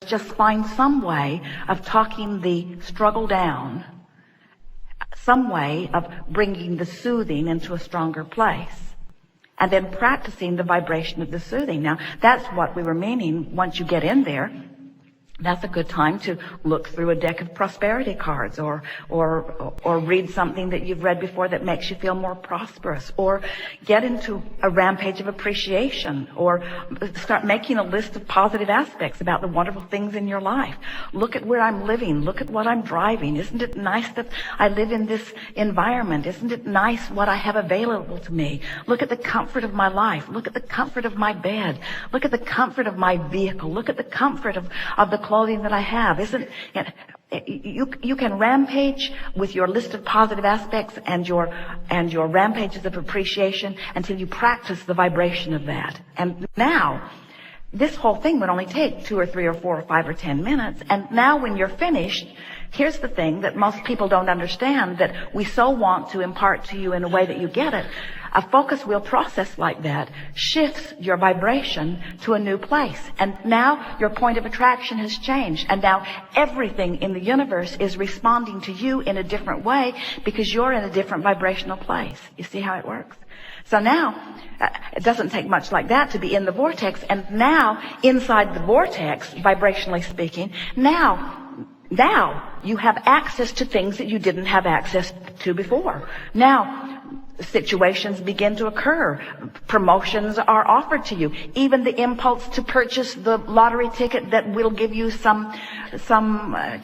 just find some way of talking the struggle down, some way of bringing the soothing into a stronger place, and then practicing the vibration of the soothing. Now, that's what we were meaning. Once you get in there, that's a good time to look through a deck of prosperity cards, or read something that you've read before that makes you feel more prosperous, or get into a rampage of appreciation, or start making a list of positive aspects about the wonderful things in your life. Look at where I'm living. Look at what I'm driving. Isn't it nice that I live in this environment? Isn't it nice what I have available to me? Look at the comfort of my life. Look at the comfort of my bed. Look at the comfort of my vehicle. Look at the comfort of the clothing that I have. Isn't you can rampage with your list of positive aspects and your rampages of appreciation until you practice the vibration of that. And now this whole thing would only take 2 or 3 or 4 or 5 or 10 minutes. And now when you're finished, here's the thing that most people don't understand, that we so want to impart to you in a way that you get it. A focus wheel process like that shifts your vibration to a new place. And now your point of attraction has changed. And now everything in the universe is responding to you in a different way because you're in a different vibrational place. You see how it works? So now, it doesn't take much like that to be in the vortex. And now, inside the vortex, vibrationally speaking, now you have access to things that you didn't have access to before. Now, situations begin to occur. Promotions are offered to you. Even the impulse to purchase the lottery ticket that will give you some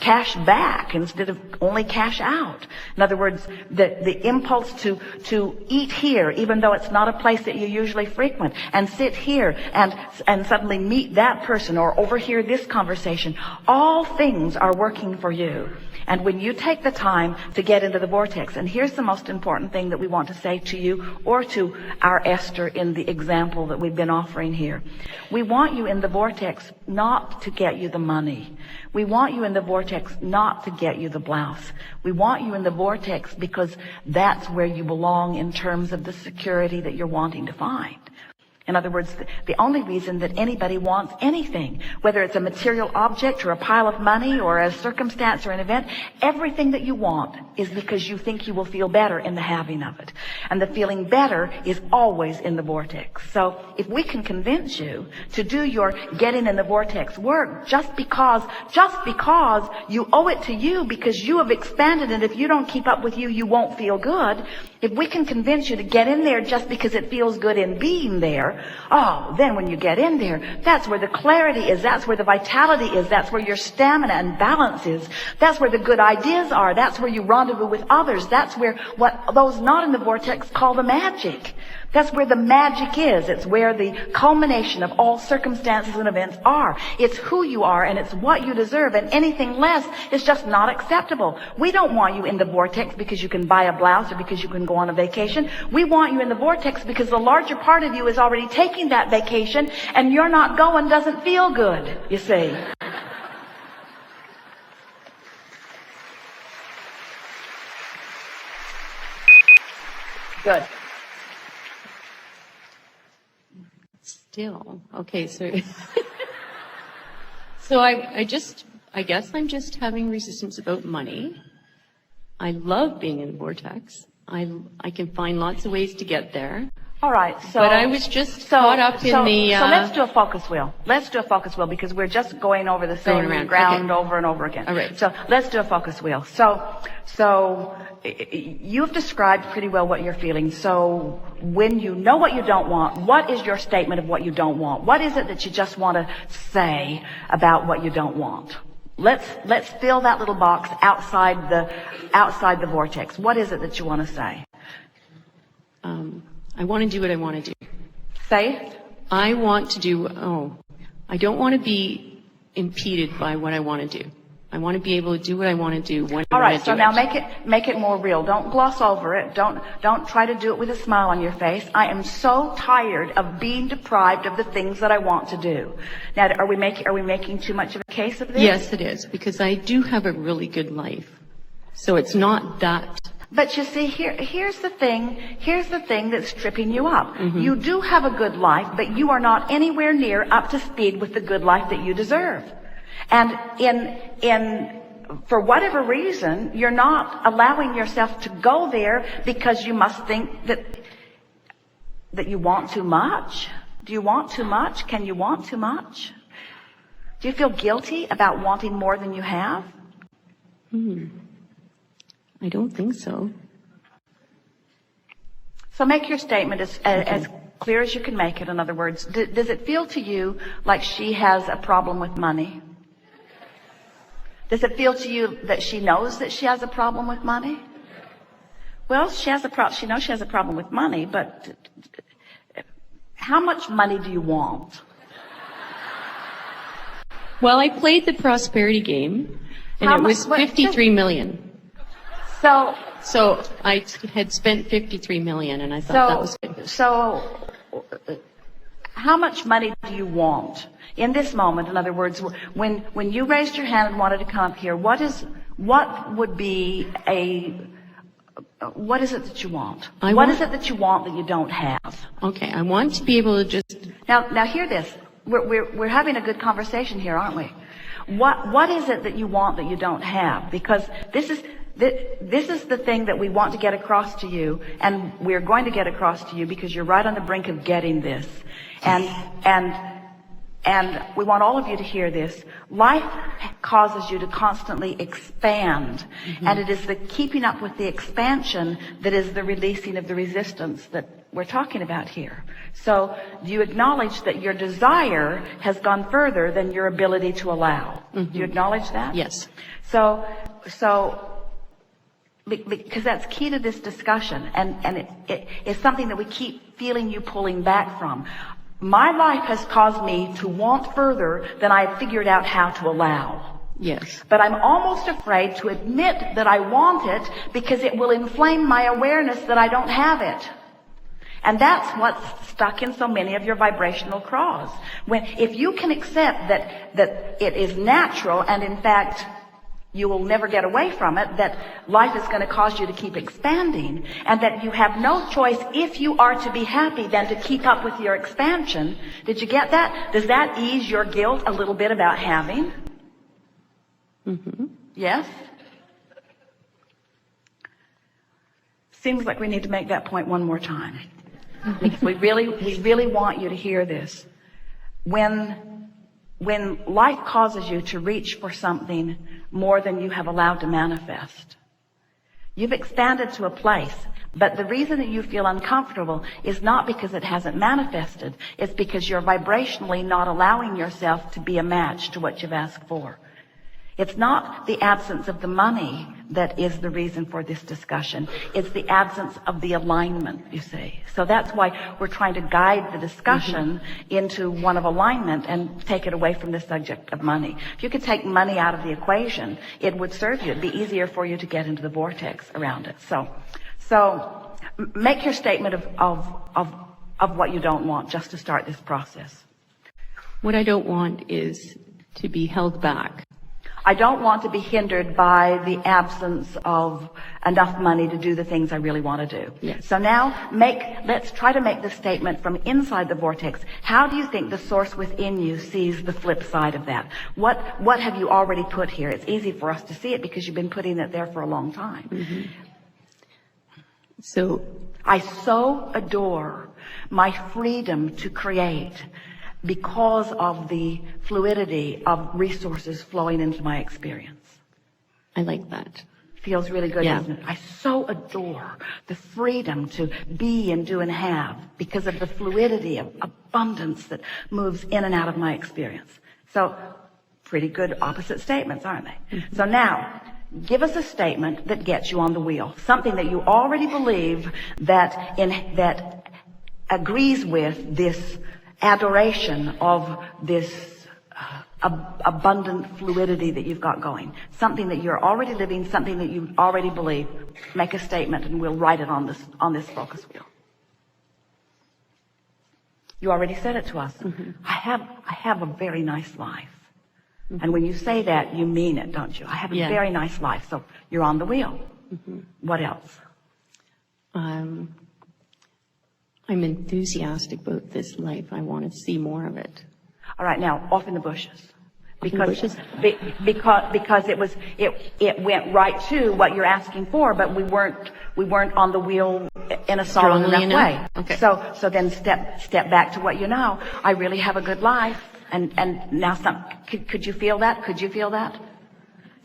cash back instead of only cash out. In other words, the impulse to eat here, even though it's not a place that you usually frequent, and sit here and suddenly meet that person or overhear this conversation. All things are working for you. And when you take the time to get into the vortex, and here's the most important thing that we want to say to you or to our Esther in the example that we've been offering here. We want you in the vortex not to get you the money. We want you in the vortex not to get you the blouse. We want you in the vortex because that's where you belong in terms of the security that you're wanting to find. In other words, the only reason that anybody wants anything, whether it's a material object or a pile of money or a circumstance or an event, everything that you want is because you think you will feel better in the having of it. And the feeling better is always in the vortex. So if we can convince you to do your getting in the vortex work just because you owe it to you because you have expanded, and if you don't keep up with you, you won't feel good. If we can convince you to get in there just because it feels good in being there, then when you get in there, that's where the clarity is, that's where the vitality is, that's where your stamina and balance is, that's where the good ideas are, that's where you rendezvous with others, that's where what those not in the vortex call the magic. That's where the magic is. It's where the culmination of all circumstances and events are. It's who you are and it's what you deserve, and anything less is just not acceptable. We don't want you in the vortex because you can buy a blouse or because you can go on a vacation. We want you in the vortex because the larger part of you is already taking that vacation, and you're not going doesn't feel good, you see. Good. Still. Okay, so so I guess I'm just having resistance about money. I love being in the vortex. I can find lots of ways to get there. All right, so but I was just caught up in the so let's do a focus wheel. Let's do a focus wheel because we're just going over the same ground over and over again. All right. So let's do a focus wheel. So you've described pretty well what you're feeling. So when you know what you don't want, what is your statement of what you don't want? What is it that you just want to say about what you don't want? Let's fill that little box outside the vortex. What is it that you want to say? I want to do what I want to do. Say it. I want to do, I don't want to be impeded by what I want to do. I want to be able to do what I want to do when I want to do it. All right, so now make it more real. Don't gloss over it. Don't try to do it with a smile on your face. I am so tired of being deprived of the things that I want to do. Now, are we making too much of a case of this? Yes, it is, because I do have a really good life. So it's not that. But you see, here's the thing that's tripping you up. Mm-hmm. You do have a good life, but you are not anywhere near up to speed with the good life that you deserve. And for whatever reason, you're not allowing yourself to go there because you must think that you want too much. Do you want too much? Can you want too much? Do you feel guilty about wanting more than you have? I don't think so. So make your statement as clear as you can make it. In other words, does it feel to you like she has a problem with money? Does it feel to you that she knows that she has a problem with money? Well, she knows she has a problem with money, but how much money do you want? Well, I played the prosperity game, and it was 53 million. So I had spent 53 million, and I thought that was good. So how much money do you want in this moment? In other words, when you raised your hand and wanted to come up here, what is it that you want? What is it that you want that you don't have? Okay, I want to be able to just... Now hear this. We're having a good conversation here, aren't we? What is it that you want that you don't have? Because this is the thing that we want to get across to you, and we're going to get across to you because you're right on the brink of getting this. And we want all of you to hear this. Life causes you to constantly expand. And it is the keeping up with the expansion that is the releasing of the resistance that we're talking about here. So do you acknowledge that your desire has gone further than your ability to allow? Do you acknowledge that? Yes. So because that's key to this discussion, and it is something that we keep feeling you pulling back from. My life has caused me to want further than I figured out how to allow. Yes. But I'm almost afraid to admit that I want it because it will inflame my awareness that I don't have it. And that's what's stuck in so many of your vibrational craws. If you can accept that it is natural, and in fact you will never get away from it, that life is going to cause you to keep expanding, and that you have no choice, if you are to be happy, than to keep up with your expansion. Did you get that? Does that ease your guilt a little bit about having? Yes? Seems like we need to make that point one more time. We really want you to hear this. When life causes you to reach for something more than you have allowed to manifest, you've expanded to a place, but the reason that you feel uncomfortable is not because it hasn't manifested. It's because you're vibrationally not allowing yourself to be a match to what you've asked for. It's not the absence of the money that is the reason for this discussion. It's the absence of the alignment, you see. So that's why we're trying to guide the discussion into one of alignment and take it away from the subject of money. If you could take money out of the equation, it would serve you. It'd be easier for you to get into the vortex around it. So make your statement of what you don't want, just to start this process. What I don't want is to be held back. I don't want to be hindered by the absence of enough money to do the things I really want to do. Yes. So now let's try to make this statement from inside the vortex. How do you think the source within you sees the flip side of that? What have you already put here? It's easy for us to see it because you've been putting it there for a long time. So I so adore my freedom to create because of the fluidity of resources flowing into my experience. I like that. Feels really good, Yeah. doesn't it? I so adore the freedom to be and do and have because of the fluidity of abundance that moves in and out of my experience. So, pretty good opposite statements, aren't they? So now, give us a statement that gets you on the wheel. Something that you already believe that agrees with this adoration of this abundant fluidity that you've got going. Something that you're already living, something that you already believe. Make a statement and we'll write it on this focus wheel. You already said it to us. I have a very nice life. And when you say that, you mean it, don't you? I have a very nice life. So you're on the wheel. What else? I'm enthusiastic about this life. I want to see more of it. All right, now, off in the bushes. because it went right to what you're asking for, but we weren't on the wheel in a solid enough way. Okay. So then step back to what you know. I really have a good life, and now could you feel that? Could you feel that?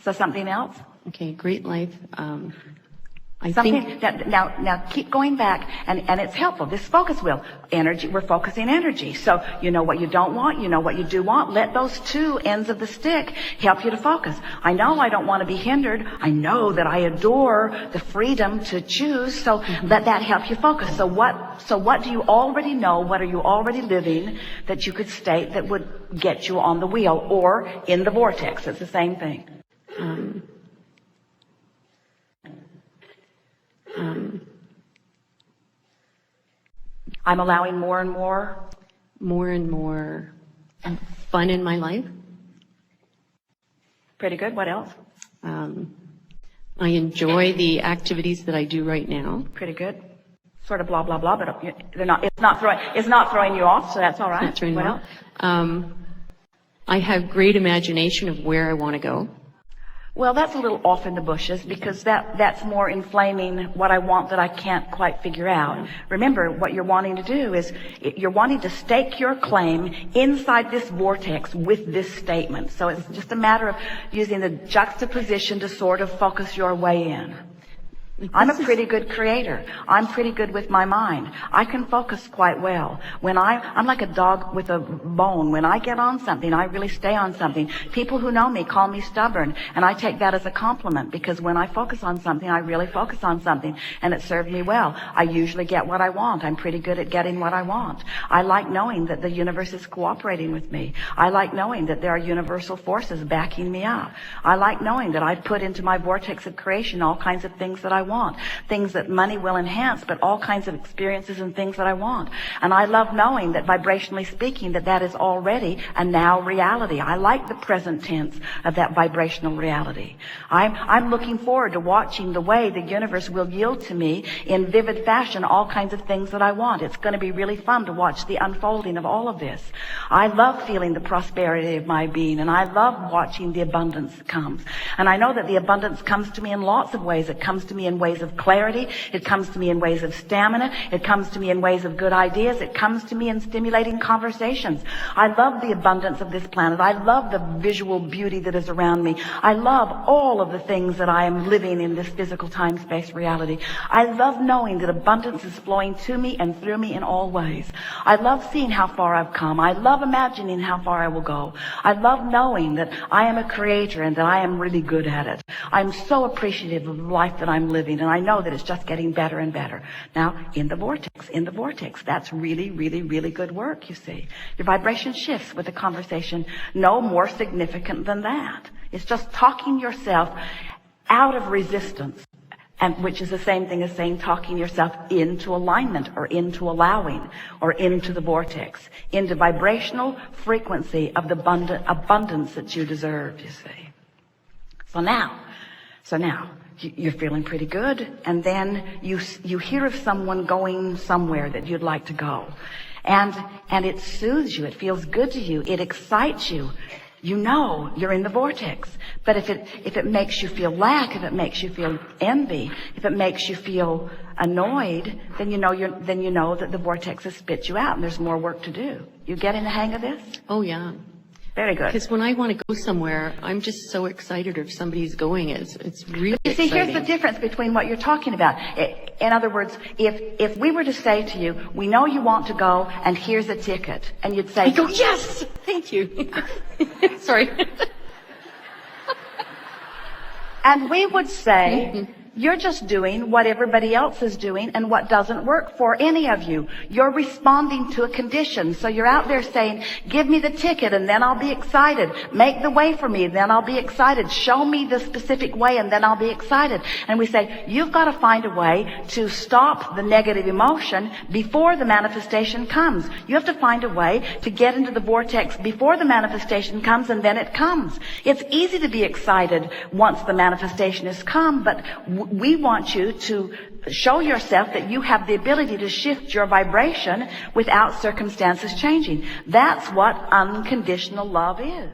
So something else? Okay, great life. I Something think that now keep going back, and it's helpful. This focus wheel, energy, we're focusing energy. So you know what you don't want, you know what you do want. Let those two ends of the stick help you to focus. I know I don't want to be hindered. I know that I adore the freedom to choose. So let that help you focus. So what do you already know? What are you already living that you could state that would get you on the wheel or in the vortex? It's the same thing. I'm allowing more and more fun in my life. Pretty good. What else? I enjoy the activities that I do right now. Pretty good. Sort of blah blah blah, but it's not throwing you off, so that's all right. What else? I have great imagination of where I want to go. Well, that's a little off in the bushes, because that's more inflaming what I want that I can't quite figure out. Remember, what you're wanting to do is you're wanting to stake your claim inside this vortex with this statement. So it's just a matter of using the juxtaposition to sort of focus your way in. I'm a pretty good creator. I'm pretty good with my mind. I can focus quite well. I'm like a dog with a bone. When I get on something, I really stay on something. People who know me call me stubborn, and I take that as a compliment, because when I focus on something, I really focus on something, and it served me well. I usually get what I want. I'm pretty good at getting what I want. I like knowing that the universe is cooperating with me. I like knowing that there are universal forces backing me up. I like knowing that I've put into my vortex of creation all kinds of things that I want, things that money will enhance, but all kinds of experiences and things that I want. And I love knowing that, vibrationally speaking, that is already a now reality. I like the present tense of that vibrational reality. I'm looking forward to watching the way the universe will yield to me in vivid fashion all kinds of things that I want. It's going to be really fun to watch the unfolding of all of this. I love feeling the prosperity of my being, and I love watching the abundance that comes. And I know that the abundance comes to me in lots of ways. It comes to me in ways of clarity. It comes to me in ways of stamina. It comes to me in ways of good ideas. It comes to me in stimulating conversations. I love the abundance of this planet. I love the visual beauty that is around me. I love all of the things that I am living in this physical time-space reality. I love knowing that abundance is flowing to me and through me in all ways. I love seeing how far I've come. I love imagining how far I will go. I love knowing that I am a creator and that I am really good at it. I'm so appreciative of the life that I'm living, and I know that it's just getting better and better. Now, in the vortex, that's really, really, really good work, you see. Your vibration shifts with the conversation. No more significant than that. It's just talking yourself out of resistance, and which is the same thing as saying talking yourself into alignment, or into allowing, or into the vortex, into vibrational frequency of the abundance that you deserve, you see. So now, you're feeling pretty good, and then you hear of someone going somewhere that you'd like to go, and it soothes you. It feels good to you. It excites you. You know you're in the vortex. But if it makes you feel lack, if it makes you feel envy, if it makes you feel annoyed, then you know that the vortex has spit you out, and there's more work to do. You getting the hang of this? Oh yeah. Very good. Because when I want to go somewhere, I'm just so excited if somebody's going. It's really You see, exciting. here's the difference between what you're talking about. In other words, if we were to say to you, we know you want to go, and here's a ticket, and you'd say, I go, yes, thank you. Sorry. And we would say, you're just doing what everybody else is doing and what doesn't work for any of you. You're responding to a condition. So you're out there saying, give me the ticket and then I'll be excited. Make the way for me, then I'll be excited. Show me the specific way and then I'll be excited. And we say, you've got to find a way to stop the negative emotion before the manifestation comes. You have to find a way to get into the vortex before the manifestation comes, and then it comes. It's easy to be excited once the manifestation has come, but we want you to show yourself that you have the ability to shift your vibration without circumstances changing. That's what unconditional love is.